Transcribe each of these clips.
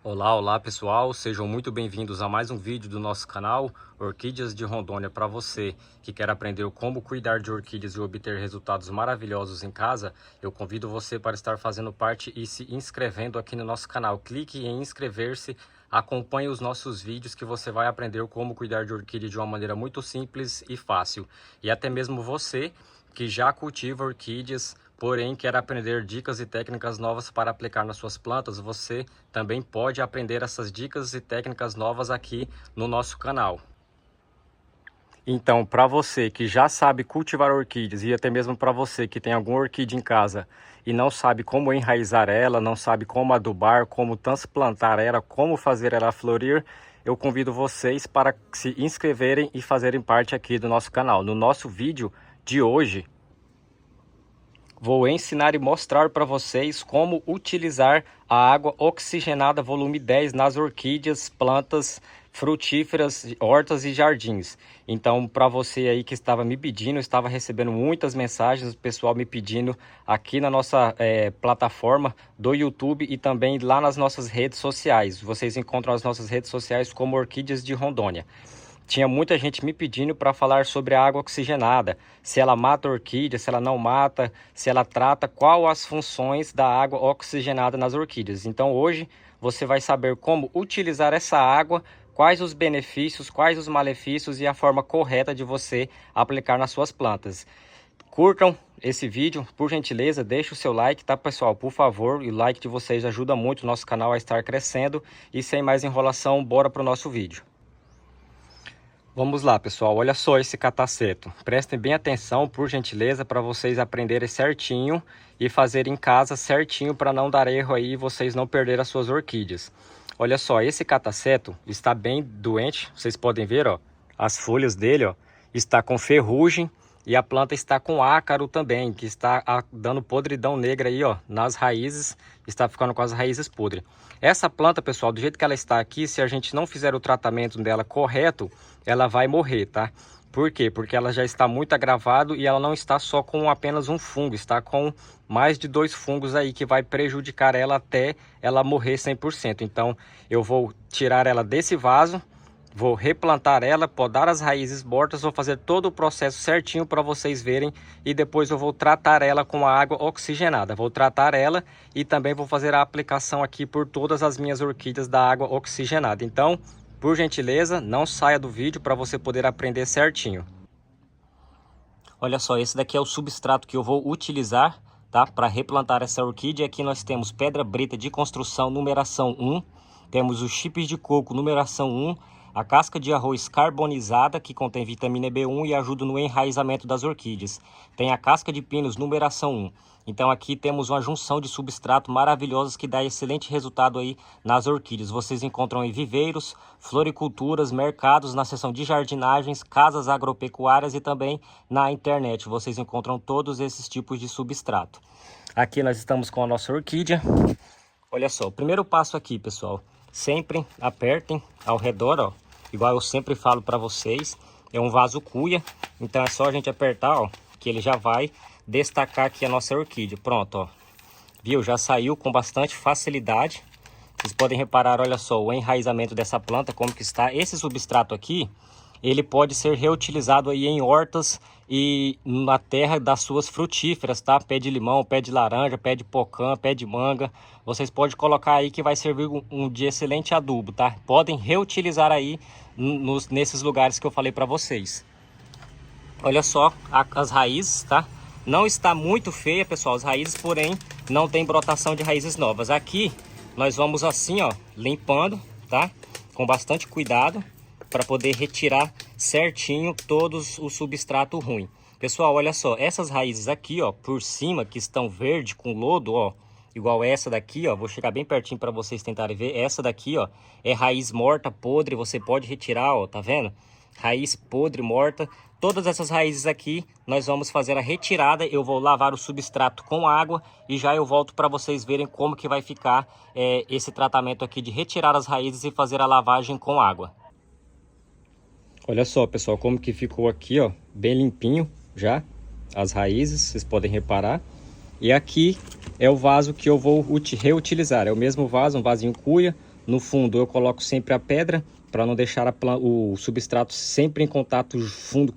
Olá, olá pessoal, sejam muito bem-vindos a mais um vídeo do nosso canal Orquídeas de Rondônia. Para você que quer aprender como cuidar de orquídeas e obter resultados maravilhosos em casa, eu convido você para estar fazendo parte e se inscrevendo aqui no nosso canal. Clique em inscrever-se, acompanhe os nossos vídeos que você vai aprender como cuidar de orquídea de uma maneira muito simples e fácil. E até mesmo você que já cultiva orquídeas, porém quer aprender dicas e técnicas novas para aplicar nas suas plantas, você também pode aprender essas dicas e técnicas novas aqui no nosso canal. Então, para você que já sabe cultivar orquídeas e até mesmo para você que tem alguma orquídea em casa e não sabe como enraizar ela, não sabe como adubar, como transplantar ela, como fazer ela florir, eu convido vocês para se inscreverem e fazerem parte aqui do nosso canal. No nosso vídeo de hoje, vou ensinar e mostrar para vocês como utilizar a água oxigenada volume 10 nas orquídeas, plantas frutíferas, hortas e jardins. Então, para você aí que estava me pedindo, estava recebendo muitas mensagens, o pessoal me pedindo aqui na nossa plataforma do YouTube e também lá nas nossas redes sociais. Vocês encontram as nossas redes sociais como Orquídeas de Rondônia. Tinha muita gente me pedindo para falar sobre a água oxigenada, se ela mata a orquídea, se ela não mata, se ela trata, qual as funções da água oxigenada nas orquídeas. Então hoje você vai saber como utilizar essa água, quais os benefícios, quais os malefícios e a forma correta de você aplicar nas suas plantas. Curtam esse vídeo, por gentileza, deixe o seu like, tá pessoal? Por favor, o like de vocês ajuda muito o nosso canal a estar crescendo. E sem mais enrolação, bora para o nosso vídeo. Vamos lá, pessoal, olha só esse cataceto. Prestem bem atenção, por gentileza, para vocês aprenderem certinho e fazer em casa certinho para não dar erro aí e vocês não perderem as suas orquídeas. Olha só, esse cataceto está bem doente, vocês podem ver, ó, as folhas dele, ó, está com ferrugem e a planta está com ácaro também, que está dando podridão negra aí, ó, nas raízes, está ficando com as raízes podres. Essa planta, pessoal, do jeito que ela está aqui, se a gente não fizer o tratamento dela correto, ela vai morrer, tá? Por quê? Porque ela já está muito agravado e ela não está só com apenas um fungo, está com mais de 2 fungos aí que vai prejudicar ela até ela morrer 100%. Então, eu vou tirar ela desse vaso, vou replantar ela, podar as raízes mortas, vou fazer todo o processo certinho para vocês verem e depois eu vou tratar ela com a água oxigenada. Vou tratar ela e também vou fazer a aplicação aqui por todas as minhas orquídeas da água oxigenada. Então, por gentileza, não saia do vídeo para você poder aprender certinho. Olha só, esse daqui é o substrato que eu vou utilizar, tá? Para replantar essa orquídea. Aqui nós temos pedra brita de construção numeração 1, temos os chips de coco numeração 1, a casca de arroz carbonizada, que contém vitamina B1 e ajuda no enraizamento das orquídeas. Tem a casca de pinos numeração 1. Então aqui temos uma junção de substrato maravilhosos que dá excelente resultado aí nas orquídeas. Vocês encontram em viveiros, floriculturas, mercados, na seção de jardinagens, casas agropecuárias e também na internet. Vocês encontram todos esses tipos de substrato. Aqui nós estamos com a nossa orquídea. Olha só, o primeiro passo aqui, pessoal, sempre apertem ao redor, ó, igual eu sempre falo para vocês, é um vaso cuia, então é só a gente apertar, ó, que ele já vai destacar aqui a nossa orquídea. Pronto, ó, viu? Já saiu com bastante facilidade. Vocês podem reparar, olha só, o enraizamento dessa planta, como que está. Esse substrato aqui, ele pode ser reutilizado aí em hortas e na terra das suas frutíferas, tá? Pé de limão, pé de laranja, pé de pocã, pé de manga. Vocês podem colocar aí que vai servir de excelente adubo, tá? Podem reutilizar aí nesses lugares que eu falei para vocês. Olha só as raízes, tá? Não está muito feia, pessoal, as raízes, porém não tem brotação de raízes novas. Aqui nós vamos assim, ó, limpando, tá? Com bastante cuidado, para poder retirar certinho todos o substrato ruim. Pessoal, olha só, essas raízes aqui, ó, por cima, que estão verde com lodo, ó, igual essa daqui, ó, vou chegar bem pertinho para vocês tentarem ver. Essa daqui, ó, é raiz morta, podre, você pode retirar, ó, tá vendo? Raiz podre, morta. Todas essas raízes aqui, nós vamos fazer a retirada. Eu vou lavar o substrato com água e já eu volto para vocês verem como que vai ficar esse tratamento aqui de retirar as raízes e fazer a lavagem com água. Olha só, pessoal, como que ficou aqui, ó, bem limpinho já as raízes, vocês podem reparar. E aqui é o vaso que eu vou reutilizar, é o mesmo vaso, um vasinho cuia, No fundo eu coloco sempre a pedra, para não deixar o substrato sempre em contato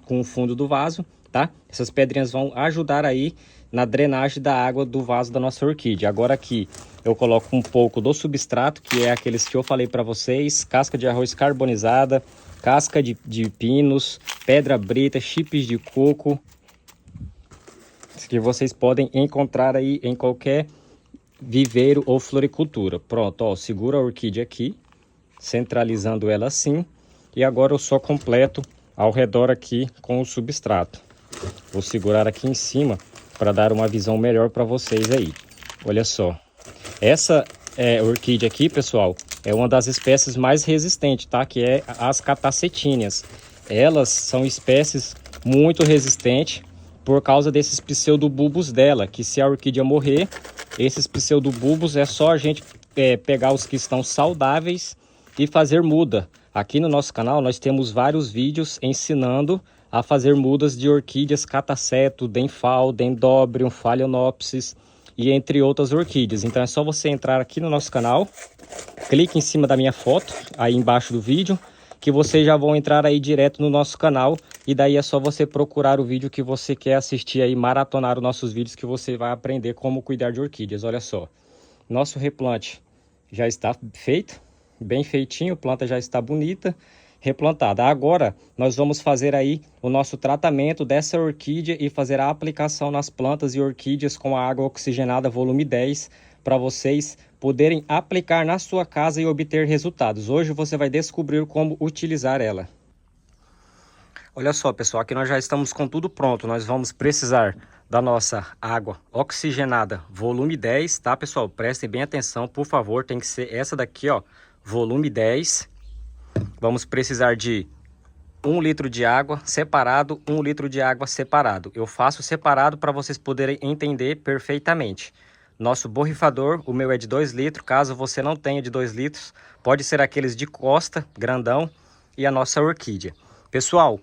com o fundo do vaso, tá? Essas pedrinhas vão ajudar aí na drenagem da água do vaso da nossa orquídea. Agora aqui eu coloco um pouco do substrato, que é aqueles que eu falei para vocês: casca de arroz carbonizada, casca de pinos, pedra brita, chips de coco, que vocês podem encontrar aí em qualquer viveiro ou floricultura. Pronto, ó, segura a orquídea aqui, centralizando ela assim, e agora eu só completo ao redor aqui com o substrato. Vou segurar aqui em cima para dar uma visão melhor para vocês aí. Olha só, essa orquídea aqui, pessoal, é uma das espécies mais resistentes, tá? Que é as catacetíneas. Elas são espécies muito resistentes por causa desses pseudobulbos dela, que se a orquídea morrer, esses pseudobulbos é só a gente pegar os que estão saudáveis e fazer muda. Aqui no nosso canal nós temos vários vídeos ensinando a fazer mudas de orquídeas cataceto, denfal, dendrobium, phalaenopsis e entre outras orquídeas. Então é só você entrar aqui no nosso canal, clique em cima da minha foto aí embaixo do vídeo, que vocês já vão entrar aí direto no nosso canal, e daí é só você procurar o vídeo que você quer assistir aí, maratonar os nossos vídeos, que você vai aprender como cuidar de orquídeas. Olha só, nosso replante já está feito, bem feitinho, a planta já está bonita, replantada. Agora nós vamos fazer aí o nosso tratamento dessa orquídea e fazer a aplicação nas plantas e orquídeas com a água oxigenada volume 10, para vocês poderem aplicar na sua casa e obter resultados. Hoje você vai descobrir como utilizar ela. Olha só, pessoal, aqui nós já estamos com tudo pronto. Nós vamos precisar da nossa água oxigenada volume 10, tá, pessoal? Prestem bem atenção, por favor, tem que ser essa daqui, ó, volume 10. Vamos precisar de 1 litro de água separado, 1 litro de água separado. Eu faço separado para vocês poderem entender perfeitamente. Nosso borrifador, o meu é de 2 litros, caso você não tenha de 2 litros, pode ser aqueles de costa, grandão, e a nossa orquídea. Pessoal,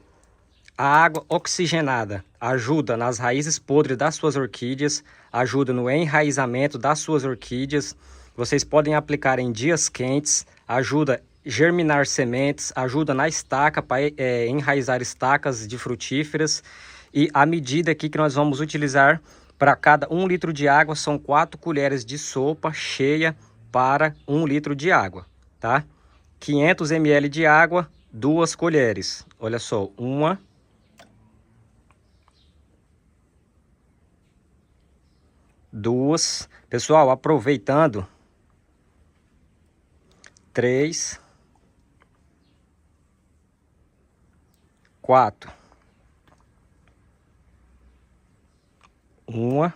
a água oxigenada ajuda nas raízes podres das suas orquídeas, ajuda no enraizamento das suas orquídeas. Vocês podem aplicar em dias quentes, ajuda a germinar sementes, ajuda na estaca, para enraizar estacas de frutíferas. E a medida aqui que nós vamos utilizar para cada 1 litro de água são 4 colheres de sopa cheia para 1 litro de água, tá? 500 ml de água, 2 colheres. Olha só, 1, 2, pessoal, aproveitando, 3, 4, 1,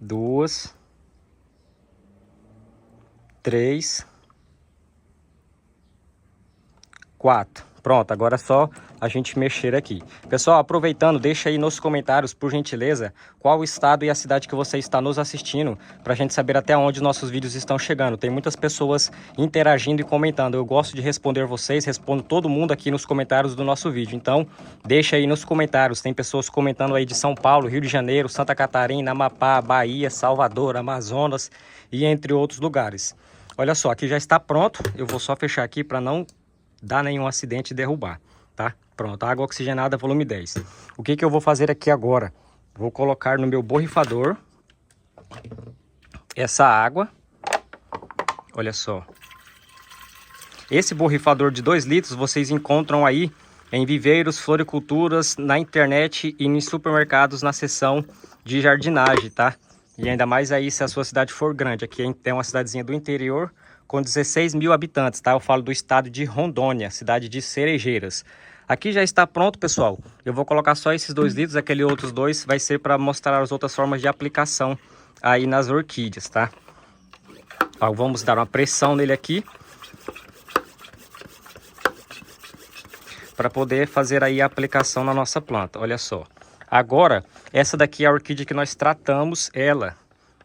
2, 3, 4. Pronto, agora é só a gente mexer aqui. Pessoal, aproveitando, deixa aí nos comentários, por gentileza, qual o estado e a cidade que você está nos assistindo, para a gente saber até onde nossos vídeos estão chegando. Tem muitas pessoas interagindo e comentando. Eu gosto de responder vocês, respondo todo mundo aqui nos comentários do nosso vídeo. Então, deixa aí nos comentários. Tem pessoas comentando aí de São Paulo, Rio de Janeiro, Santa Catarina, Amapá, Bahia, Salvador, Amazonas e entre outros lugares. Olha só, aqui já está pronto. Eu vou só fechar aqui para não dar nenhum acidente e derrubar, tá? Pronto, água oxigenada volume 10. O que eu vou fazer aqui agora? Vou colocar no meu borrifador essa água. Olha só. Esse borrifador de 2 litros vocês encontram aí em viveiros, floriculturas, na internet e em supermercados na seção de jardinagem, tá? E ainda mais aí se a sua cidade for grande. Aqui tem uma cidadezinha do interior com 16 mil habitantes, tá? Eu falo do estado de Rondônia, cidade de Cerejeiras. Aqui já está pronto, pessoal. Eu vou colocar só esses 2 litros, aqueles outros 2 vai ser para mostrar as outras formas de aplicação aí nas orquídeas, tá? Ó, vamos dar uma pressão nele aqui, para poder fazer aí a aplicação na nossa planta. Olha só. Agora, essa daqui é a orquídea que nós tratamos ela,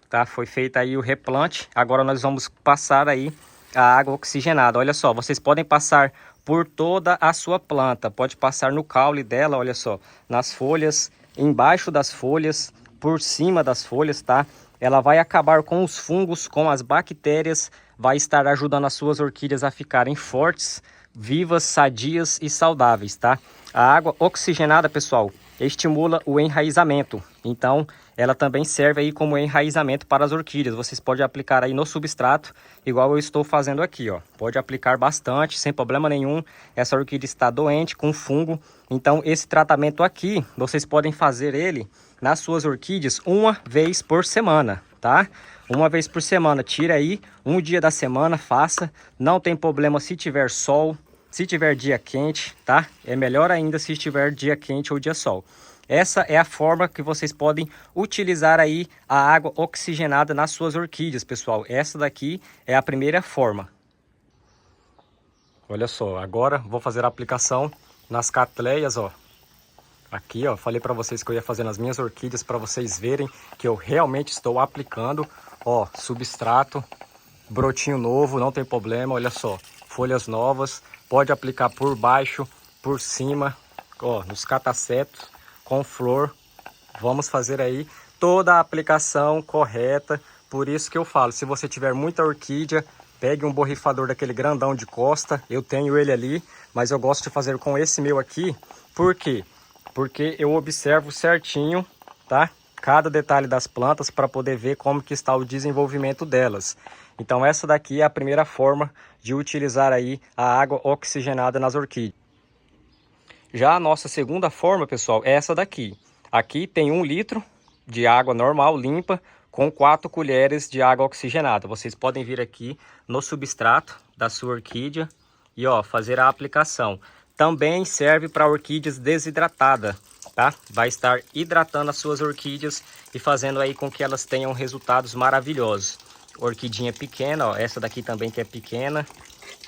tá? Foi feita aí o replante. Agora nós vamos passar aí a água oxigenada. Olha só, vocês podem passar por toda a sua planta. Pode passar no caule dela, olha só, nas folhas, embaixo das folhas, por cima das folhas, tá? ela vai acabar com os fungos, com as bactérias, vai estar ajudando as suas orquídeas a ficarem fortes, vivas, sadias e saudáveis, tá? A água oxigenada, pessoal, estimula o enraizamento. Então, ela também serve aí como enraizamento para as orquídeas. Vocês podem aplicar aí no substrato, igual eu estou fazendo aqui, ó. Pode aplicar bastante, sem problema nenhum. Essa orquídea está doente, com fungo. Então, esse tratamento aqui, vocês podem fazer ele nas suas orquídeas uma vez por semana, tá? Uma vez por semana. Tira aí um dia da semana, faça. Não tem problema se tiver sol, se tiver dia quente, tá? É melhor ainda se estiver dia quente ou dia sol. Essa é a forma que vocês podem utilizar aí a água oxigenada nas suas orquídeas, pessoal. Essa daqui é a primeira forma. Olha só, agora vou fazer a aplicação nas catleias, ó. Aqui, ó, falei para vocês que eu ia fazer nas minhas orquídeas para vocês verem que eu realmente estou aplicando, ó, substrato, brotinho novo, não tem problema, olha só, folhas novas, pode aplicar por baixo, por cima, ó, nos catacetos, com flor. Vamos fazer aí toda a aplicação correta. Por isso que eu falo, se você tiver muita orquídea, pegue um borrifador daquele grandão de costa. Eu tenho ele ali, mas eu gosto de fazer com esse meu aqui. Por quê? Porque eu observo certinho, tá? Cada detalhe das plantas para poder ver como que está o desenvolvimento delas. Então essa daqui é a primeira forma de utilizar aí a água oxigenada nas orquídeas. Já a nossa segunda forma, pessoal, é essa daqui. Aqui tem 1 litro de água normal, limpa, com 4 colheres de água oxigenada. Vocês podem vir aqui no substrato da sua orquídea e, ó, fazer a aplicação. Também serve para orquídeas desidratadas, tá? Vai estar hidratando as suas orquídeas e fazendo aí com que elas tenham resultados maravilhosos. Orquidinha pequena, ó, essa daqui também que é pequena.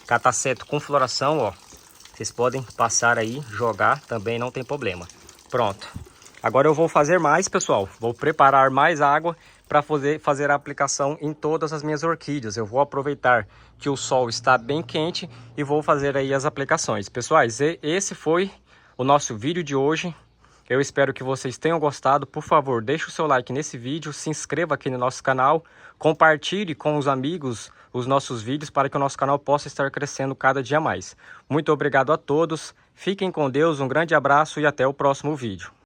Cataceto com floração, ó. Vocês podem passar aí, jogar, também não tem problema. Pronto. Agora eu vou fazer mais, pessoal. Vou preparar mais água para fazer a aplicação em todas as minhas orquídeas. Eu vou aproveitar que o sol está bem quente e vou fazer aí as aplicações. Pessoais, esse foi o nosso vídeo de hoje. Eu espero que vocês tenham gostado. Por favor, deixe o seu like nesse vídeo, se inscreva aqui no nosso canal, compartilhe com os amigos os nossos vídeos para que o nosso canal possa estar crescendo cada dia mais. Muito obrigado a todos, fiquem com Deus, um grande abraço e até o próximo vídeo.